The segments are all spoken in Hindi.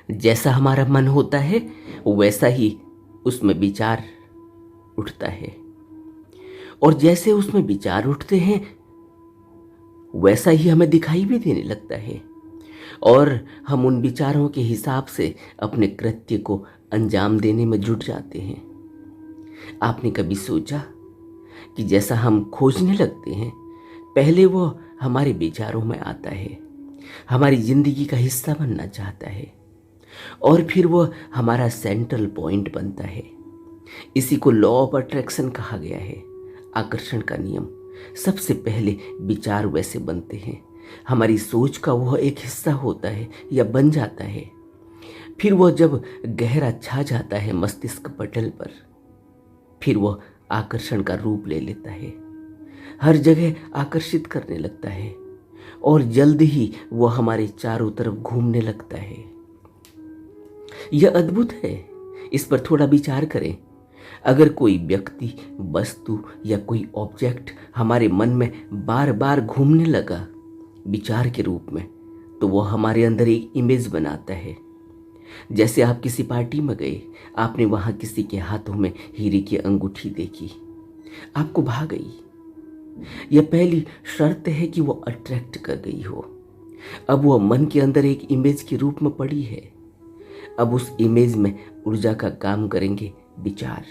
जैसा हमारा मन होता है वैसा ही उसमें विचार उठता है, और जैसे उसमें विचार उठते हैं वैसा ही हमें दिखाई भी देने लगता है, और हम उन विचारों के हिसाब से अपने कृत्य को अंजाम देने में जुट जाते हैं। आपने कभी सोचा कि जैसा हम खोजने लगते हैं, पहले वो हमारे विचारों में आता है, हमारी जिंदगी का हिस्सा बनना चाहता है, और फिर वो हमारा सेंट्रल पॉइंट बनता है। इसी को लॉ ऑफ अट्रैक्शन कहा गया है, आकर्षण का नियम। सबसे पहले विचार वैसे बनते हैं, हमारी सोच का वह एक हिस्सा होता है या बन जाता है। फिर वह जब गहरा छा जाता है मस्तिष्क पटल पर, फिर वह आकर्षण का रूप ले लेता है, हर जगह आकर्षित करने लगता है, और जल्द ही वह हमारे चारों तरफ घूमने लगता है। यह अद्भुत है, इस पर थोड़ा विचार करें। अगर कोई व्यक्ति, वस्तु या कोई ऑब्जेक्ट हमारे मन में बार बार घूमने लगा विचार के रूप में, तो वह हमारे अंदर एक इमेज बनाता है। जैसे आप किसी पार्टी में गए, आपने वहां किसी के हाथों में हीरे की अंगूठी देखी, आपको भा गई। यह पहली शर्त है कि वो अट्रैक्ट कर गई हो। अब वह मन के अंदर एक इमेज के रूप में पड़ी है। अब उस इमेज में ऊर्जा का काम करेंगे विचार,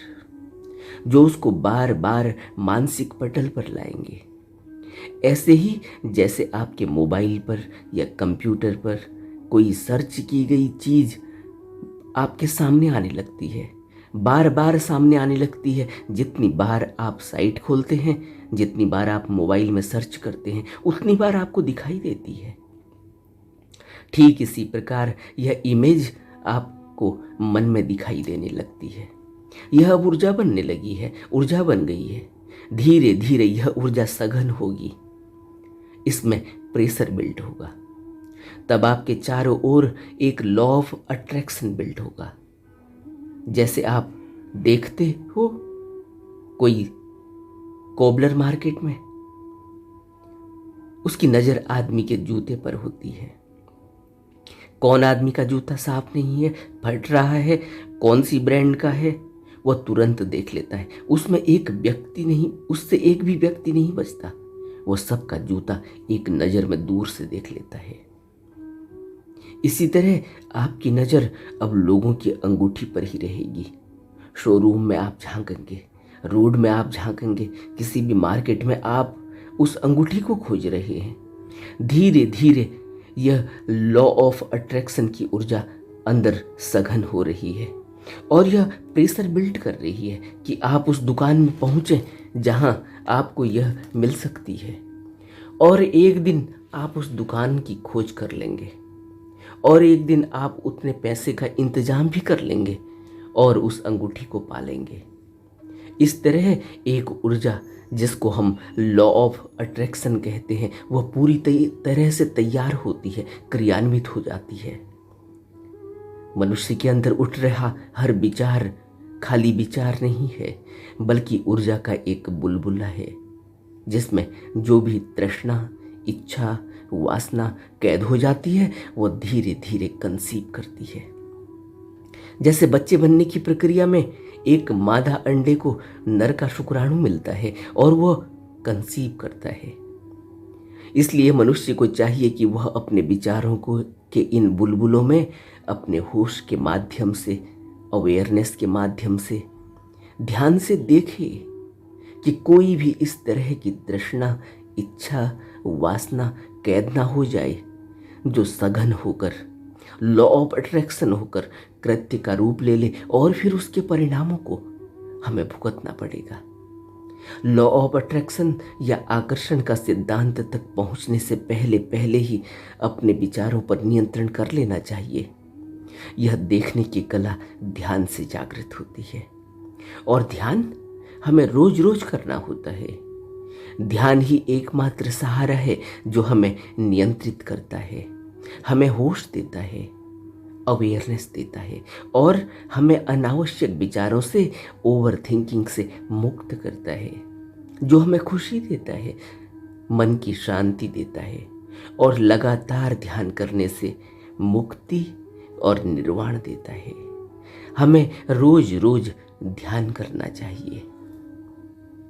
जो उसको बार बार मानसिक पटल पर लाएंगे। ऐसे ही जैसे आपके मोबाइल पर या कंप्यूटर पर कोई सर्च की गई चीज आपके सामने आने लगती है, बार बार सामने आने लगती है। जितनी बार आप साइट खोलते हैं, जितनी बार आप मोबाइल में सर्च करते हैं, उतनी बार आपको दिखाई देती है। ठीक इसी प्रकार यह इमेज आपको मन में दिखाई देने लगती है। यह अब ऊर्जा बनने लगी है, ऊर्जा बन गई है। धीरे धीरे यह ऊर्जा सघन होगी, इसमें प्रेशर बिल्ड होगा। तब आपके चारों ओर एक लॉ ऑफ अट्रैक्शन बिल्ड होगा। जैसे आप देखते हो कोई कोबलर मार्केट में, उसकी नजर आदमी के जूते पर होती है। कौन आदमी का जूता साफ नहीं है, फट रहा है, कौन सी ब्रांड का है, वह तुरंत देख लेता है। उसमें एक व्यक्ति नहीं, उससे एक भी व्यक्ति नहीं बचता, वह सबका जूता एक नज़र में दूर से देख लेता है। इसी तरह आपकी नज़र अब लोगों की अंगूठी पर ही रहेगी। शोरूम में आप झांकेंगे, रोड में आप झांकेंगे, किसी भी मार्केट में आप उस अंगूठी को खोज रहे हैं। धीरे धीरे यह लॉ ऑफ अट्रैक्शन की ऊर्जा अंदर सघन हो रही है, और यह प्रेशर बिल्ड कर रही है कि आप उस दुकान में पहुंचे जहां आपको यह मिल सकती है। और एक दिन आप उस दुकान की खोज कर लेंगे, और एक दिन आप उतने पैसे का इंतजाम भी कर लेंगे और उस अंगूठी को पालेंगे। इस तरह एक ऊर्जा जिसको हम लॉ ऑफ अट्रैक्शन कहते हैं, वह पूरी तरह से तैयार होती है, क्रियान्वित हो जाती है। मनुष्य के अंदर उठ रहा हर विचार खाली विचार नहीं है, बल्कि ऊर्जा का एक बुलबुला है, जिसमें जो भी तृष्णा, इच्छा, वासना कैद हो जाती है, वह धीरे धीरे कंसीव करती है। जैसे बच्चे बनने की प्रक्रिया में एक मादा अंडे को नर का शुक्राणु मिलता है और वह कंसीव करता है। इसलिए मनुष्य को चाहिए कि वह अपने विचारों को के इन बुलबुलों में अपने होश के माध्यम से, अवेयरनेस के माध्यम से, ध्यान से देखे कि कोई भी इस तरह की तृष्णा, इच्छा, वासना कैद ना हो जाए, जो सघन होकर, लॉ ऑफ अट्रैक्शन होकर कृत्य का रूप ले ले, और फिर उसके परिणामों को हमें भुगतना पड़ेगा। लॉ ऑफ अट्रैक्शन या आकर्षण का सिद्धांत तक पहुंचने से पहले पहले ही अपने विचारों पर नियंत्रण कर लेना चाहिए। यह देखने की कला ध्यान से जागृत होती है, और ध्यान हमें रोज रोज करना होता है। ध्यान ही एकमात्र सहारा है जो हमें नियंत्रित करता है, हमें होश देता है, अवेयरनेस देता है, और हमें अनावश्यक विचारों से, ओवर थिंकिंग से मुक्त करता है, जो हमें खुशी देता है, मन की शांति देता है। और लगातार ध्यान करने से मुक्ति और निर्वाण देता है। हमें रोज रोज ध्यान करना चाहिए।